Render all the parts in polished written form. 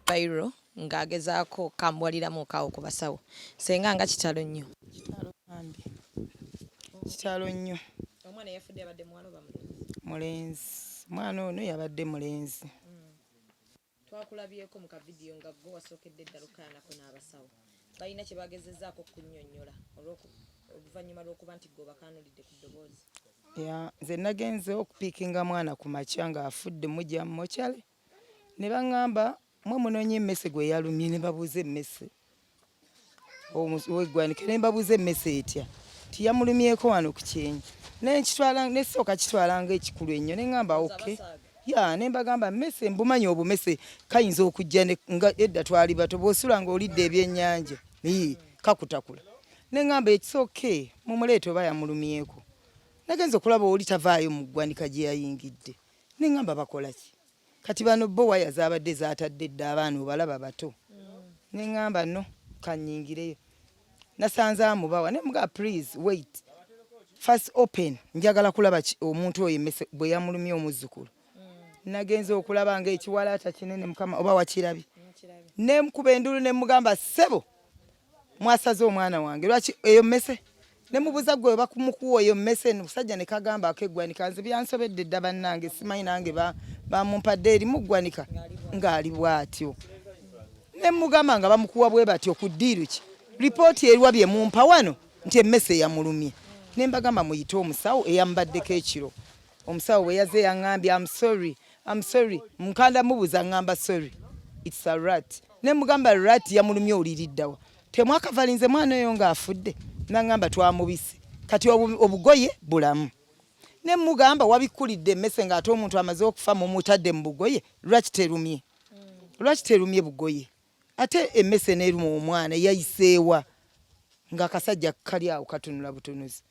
bayiro ng'agezaako kambwaliramu kaawo ku basawo. Senga nga kitalo nnyo. Kitalo nnyo. Omwana yafudde abadde muwala oba mulenzi? Mwana ono yabadde mulenzi. Twakulabyeko mu kavidiyo nga gwe wasookedde ddala okaanako n'abasawo. Balina kye bagezezzaako kunnyonnyola oluvannyuma lw'okuba nti gwe obakaanulidde ku ddoboozi. Nze nagenze okupiikinga mwana ku makya ng'afudde mujja mu mokyale. Ne baŋŋamba mwe munoonye emmese gwe yalumye ne babuuza emmese. Weggwanike ne mbabuuza emmese etya. Tiyamulumyeko wano ku kyenyi. Nesooka kitwalanga ekikulu ennyo ne ŋŋamba oke. Ne mbagamba mmese mbumanyi obumese kayinza okujja nga edda twali bato bw'osula ng'olidde ebyennyanja. Kakutakula. Ne ŋŋamba ekisooke mumuleete oba yamulumyeko. Nagenze okulaba oli tavaayo mu ggwanika gye yayingidde. Ne ŋŋamba bakola ki? Kati bano bo waya zaabadde zaatadde edda abaana obalaba bato. Ne ŋŋamba no kannyingireyo. Nasanze amubawa ne mga please wait. First open njagala kulaba omuntu oyo emmese bwe yamulumye omuzzukulu. Nagenze okulaba ng'ekiwalaata kinene mukama oba wakirabye. Ne mkuba endulu ne mugamba ssebo mwasaze omwana wange lwaki eyo mmese ne mubuza gwe bakumukuwa eyo mmese musajja ne kagamba akeggwanika nze byansobedde dda bannange simanyi nange bamumpadde eri muggwanika ng'ali bw'atyo. Ne mugamba nga bamukuwa bwe batyo ku ddiiru ki ripooti erwa bye mumpa wano nti emmese yamulumye. Ne mbagamba muyite omusawo eyambaddeko ekiro. Omusawo bwe yaze yaŋŋambye I'm sorry. Mukanda mubuza ngamba sorry. It's a rat. Ne mugamba rat yamulumye oliriddawa. Temwakavalinze mwana oyo ng'afudde. Nangamba twamubise. Kati obugoye bulamu. Ne mugamba wabikulidde emmese ng'ate omuntu amaze okufa mu mutadde mu bugoye. Lwaki terumye? Lwaki terumye bugoye? Ate emmese n'eruma omwana yayiseewa. Ng'akasajja kali awo katunula butunuzi.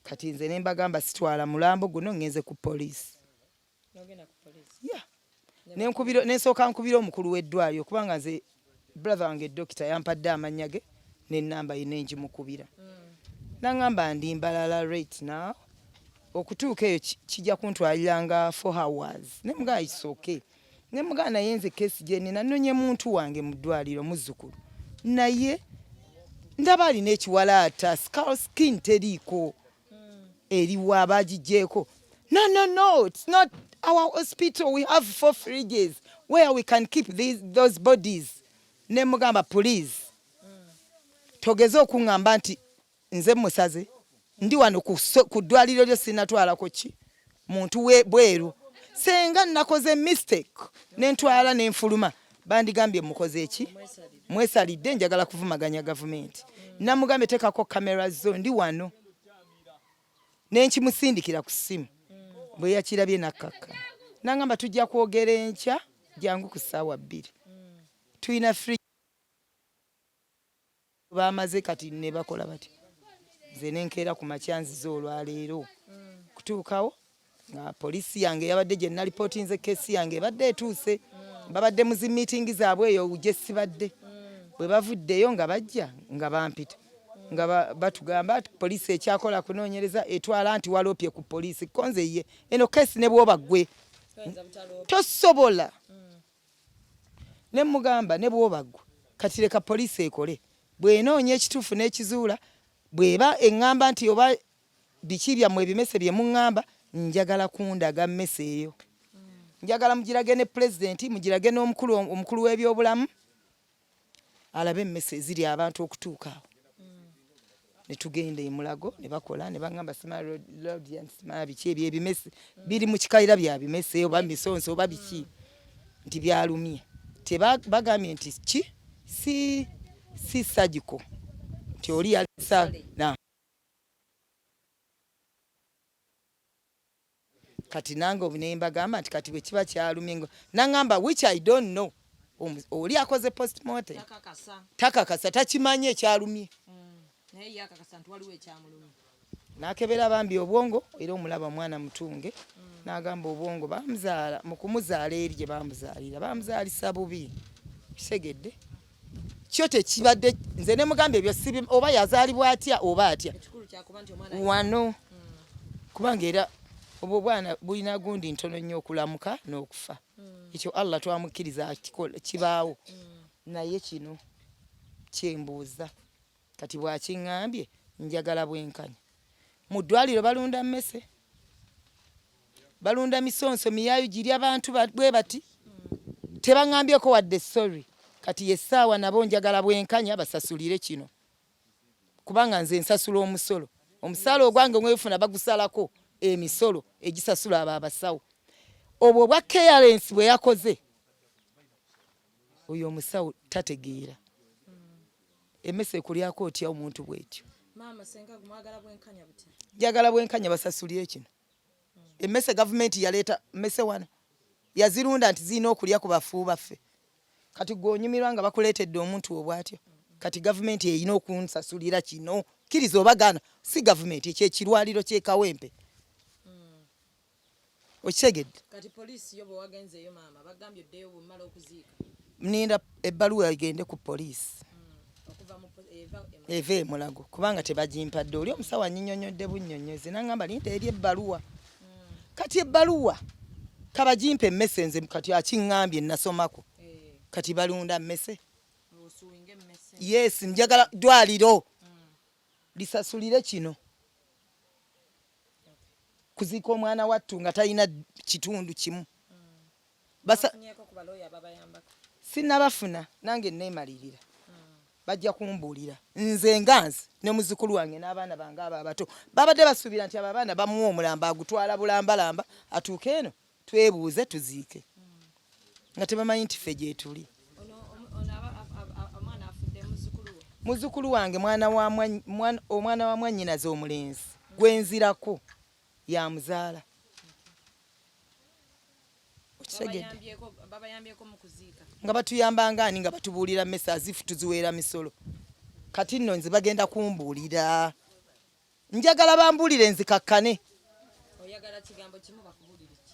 Kati nze ne mbagamba sitwala mulambo guno ngenze ku poliisi. Nensooka nkubira omukulu w'eddwaliro kubanga nze brother wange dokita yampadde amannya ge n'ennamba ye ne ngimukubira. Naŋŋamba ndi mbalala right now okutuuka eyo kijja kuntwaliranga 4 hours. Ne mugamba it's okay. Ne mugamba naye nze keesi gye nnina nnonye muntu wange mu ddwaliro muzzukulu. Naye ndaba alina ekiwalaata skull skin teriiko. Eriwa abagijjeeko. No, it's not our hospital. We have 4 fridges where we can keep those bodies. Ne mugamba police. Togeze okuŋŋamba nti nze musaze. Ndi wano ku ddwaliro lyo sinatwalako ki? Muntu bweru. Senga nakoze mistake. Nentwala nenfuluma. Bandigambye mukoze eki? Mwesalidde njagala kuvumaganya gavumenti. Namugambe tekako kamera zo ndi wano. Nenkimusindikira ku ssimu. Bwe yakirabye nakakka. Nangamba tujja kwogera enkya jangu ku ssaawa 2. Tuyina free bamaze kati ne bakola bati. Nze nenkeera ku makyanzizo olwaleero. Kutuukawo nga poliisi yange yabadde gye nalipotinze keesi yange ebadde etuuse. Babadde mu zi meeting zaabwe eyo uje sibadde. Bwe bavuddeyo nga bajja nga bampita. Nga batugamba poliisi ekyakola kunoonyereza etwala anti waloopye ku poliisi konze ye eno keesi ne bwoba gwe tosobola. Ne mugamba ne bwoba gwe kati leka poliisi ekole bw'enoonya ekituufu n'ekizuula bw'eba eŋŋamba nti oba biki byammwe ebimese bye muŋŋamba njagala kundaga mmese eyo. Njagala mugirage ne pulezidenti mugirage n'omukulu w'ebyobulamu alabe emmese eziri abantu okutuukaawo. Ne tugenda e Mulago ne bakola ne baŋŋamba Smile Road and Smile biki ebyo ebimese biri mu kikayira bya bimese oba misonso oba biki nti byalumye. Bagambye nti ki si surgical nti oli yalisa na kati nange obunemba gamba nti kati bwe kiba kyalumye naŋŋamba which I don't know. Oli akoze postmortem takakasa takimanye ekyalumye. Nakebera bambi obwongo era omulaba mwana mutunge nagamba obwongo bamuzaala mu kumuzaala eri gye bamuzaalira bamuzaalisa bubi kisegedde kyo tekibadde nze ne mugamba ebyo sibi oba yazaalibwa atya oba atya wano kubanga era obwo bwana bulina gundi ntono nnyo okulamuka n'okufa ekyo Allah twamukkiriza kibaawo naye kino kyembuuza kati bwakiŋŋambye njagala bwenkanya mu ddwaliro balunda mmese balunda misonso miyayu giri abantu bwe bati tebaŋŋambyeko wadde sorry kati yessaawa nabo njagala bwenkanya basasulire kino kubanga nze nsasula omusolo omusaala ogwange mwefuna bagusalako emisolo egisasula abo abasawo obwo bwa clearance bwe yakoze oyo omusawo tategeera emmese ekulyako otya omuntu bwetyo Mama Senga Gumwagala Bwenkanya buti njagala bwenkanya basasulire kino emmese gavumenti yaleeta mmese wana yazirunda nti zirina okulya ku bafu baffe kati gwonyumirwa nga bakuleetedde omuntu obwatyo kati gavumenti erina okunsasulira kino kkiriza obagana si gavumenti ekyekirwaliro ky'e Kawempe okitegedde kati polisi yo bwe wagenzeeyo maama bagambye oddeyo bw'omala okuziika ninda ebbaluwa egende ku polisi eva emulago kubanga tebagimpadde oli omusawo anyinyonyodde bunnyonnyozi nangamba linda eri ebbaluwa kati ebbaluwa kabagimpa emmese nze kati akiŋŋambye nasomako kati balunda mmese yes njagala ddwaliro lisasulire kino kuziika omwana wattu nga talina kitundu kimu sinnabafuna nange neemalirira bajja kumbuulira nze nganze ne muzukulu wange n'abaana bange abo abato babadde basuubira nti abo abaana bamuwa omulamba agutwala bulambalamba atuuke eno twebuuze tuziike nga tebamanyi nti ffe gye tuli muzukulu wange omwana wa mwannyinaze omulenzi gwenzirako yamuzaala nga batuyamba ani nga batubuulira mmese azifu tuziweera misolo kati nno nze bagenda kumbuulira njagala bambuulire nzikakkane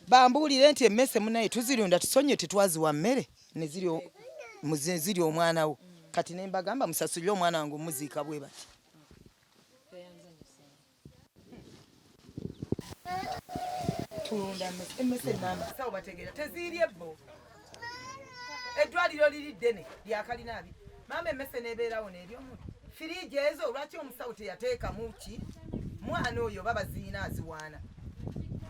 bambuulire nti emmese munaye tuzirunda tusonye tetwaziwa mmere neziri omwana wo kati ne mbagamba musasulire omwana wange omuziika bwe bati tulunda emmese sawo bategeera teziirye bo eddwaliro liri ddene lyakalina abi maama emmese neebeerawo n'eryomuntu firiigi ezo lwaki omusawo teyateekamu ki mwana oyo baba ziina aziwaana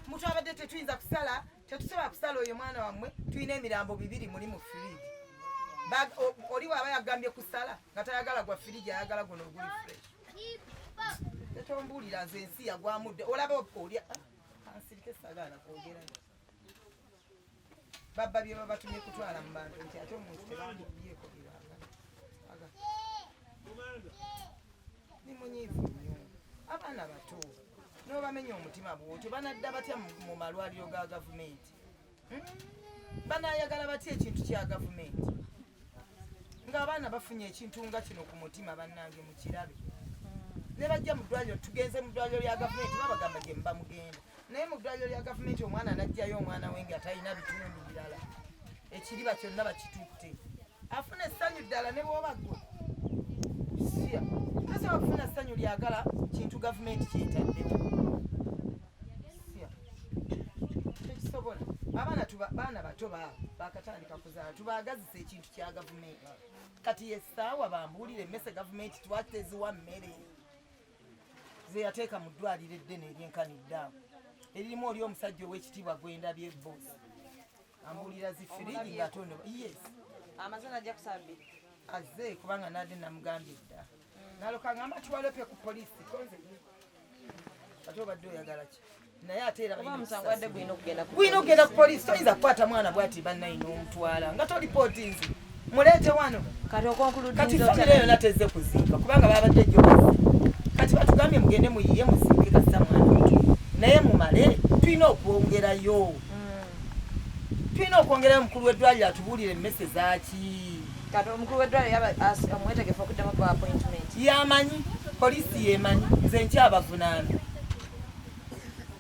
mutu abadde tetuyinza kusala tetusobola kusala oyo mwana wammwe tulina emirambo 2 muli mu firiigi oli waaba yagambye kusala nga tayagala gwa firiigi ayagala guno oguli fresh tetombuulira nze ensi yagwamudde olaba olya ansirike sagala kwogerayo babba bye babatumye kutwala mu bantu nti ate omuntu tebamubyeko byebagala ni munyiivu nnyo abaana bato n'obamenya omutima bwotyo banadda batya mu malwaliro ga gavumenti banayagala batya ekintu kya gavumenti ng'abaana bafunye ekintu nga kino ku mutima bannange mu kirabe ne bajja mu ddwaliro tugenze mu ddwaliro lya gavumenti babagamba gye muba mugenda naye mu ddwaliro lya gavumenti omwana anajjayo omwana we nga talina bitundu birala ekiriba kyonna bakitutte afuna essanyu ddala ne bwoba ggwe siya tasobola kufuna essanyu lyagala kintu gavumenti kyetaddewo siya tekisobola baana bato bakatandika kuzaala tubaagazisa ekintu kya gavumenti kati yessaawa bambuulire emmese gavumenti twateziwa mmere zeyateeka mu ddwaliro eddene eryenkaniddeawo eririmu oli omusajja ow'ekitiibwa gwendabye bosi ambuulira zifirigi ngatono yes amazina ajja kusabira azze kubanga nadde namugambye dda naloka ngamba tuwalepe ku polisi konze ate obadde oyagala ki naye ate era gwina okugenda ku polisi toyinza kukwata mwana bwati bannayina omutwala nga tolipooti nzi muleete wano kati famire yona tezze kuziika kubanga babadde gyobazi kati batugambye mugende muyiye muziike kasa mwana mutu naye mumale tulina okwongerayo tulina okwongerayo mukulu w'eddwaliro atubuulire emmese zaaki kati omukulu w'eddwaliro amwetegefu okuddamu kwa appointment yamanyi polisi yemanyi nze nkyabavunaana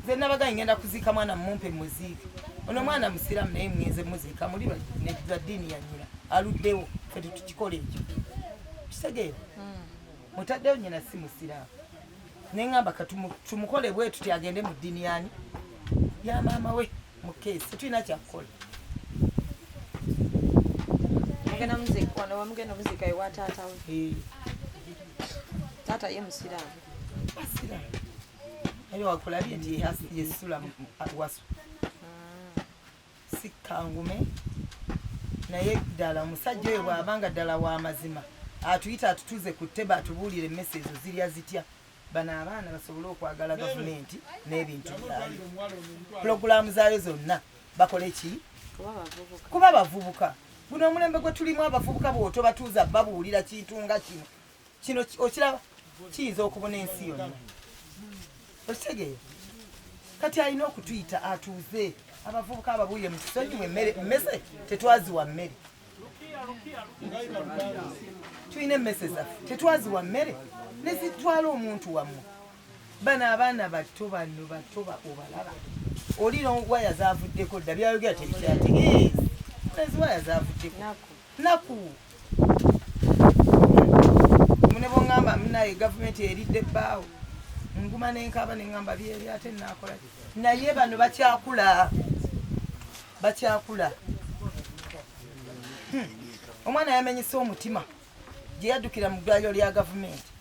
nze nabaga ngenda kuziika mwana mumpe muziike ono mwana musiraamu naye mwenze muziika muli baddiini yanyina aluddewo fe tetukikola ekyo kitegeera mutaddewo nyina si musiraamu neŋŋamba katumukole bwe tuti agende mu ddiini yani ya maama we mu keesi tulina kyakukola. Mugenda muzika wano wamugenda muzika ewa taata we. Taata ye musiraamu. Musiraamu. Ayo wakulabye nti yesula wasu. Sikangume naye ddala musajja oyo bw'abanga ddala wa mazima atuyita atutuze ku tteba atubuulire emmese ezo zirya zitya bano abaana basobole okwagala gavumenti n'ebintu byayo. Pulogulaamu zaayo zonna bakole ki? Kuba bavubuka. Guno omulembe gwe tulimu abavubuka bw'oto batuuza babuulira kintu nga kino okiraba kiyinza okubona ensi yonna. Okitegeera kati alina okutuyita atuuze abavubuka ababuulire mu kisonyi emmese tetwaziwa mmere. Tulina emmese zaffe tetwaziwa mmere ne zitwala omuntu wammwe. Bano abaana bato bano bato obalaba olina waya zaavuddeko dda byayogera tebikyategeeza ezi waya zaavuddeko naku mune bongamba munaye gavumenti eridde ebbaawo nguma nenkaaba neŋŋamba byeri ate naakola naye bano bakyakula. Omwana yamenyese omutima gye yaddukira mu ddwaliro lya gavumenti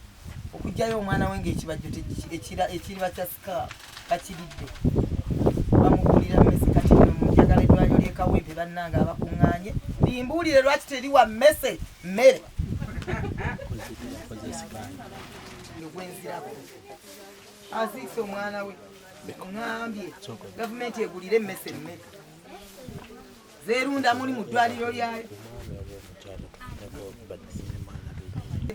okugjayo omwana we ng'ekibajjo ekiriba kya sika bakiridde bamubuulira mmese kati no mu Njagala eddwaliro ly'e Kawempe bannanga abakuŋŋaanye limbuulire lwaki teriwa mmese mmere ogwenzirako aziise omwana we ŋŋambye gavumenti egulire emmese mmere zeerunda muli mu ddwaliro lyayo.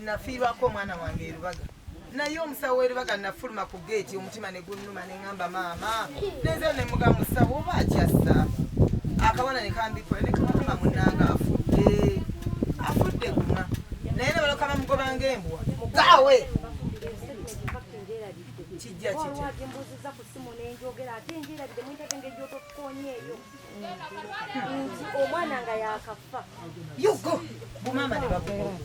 Nafiirwako omwana wange erubaga naye omusawo w'erubaga nafuluma ku geeti omutima ne gunnuma ne ŋŋamba maama nenzeyo ne muga musawo oba akyassa akabona ne kambikola ne kamukuma munnanga afudde guma naye ne baloka bamugoba ng'embwa gaawe kijja kitya omwana nga yakafa yugo bumama ne bakugoba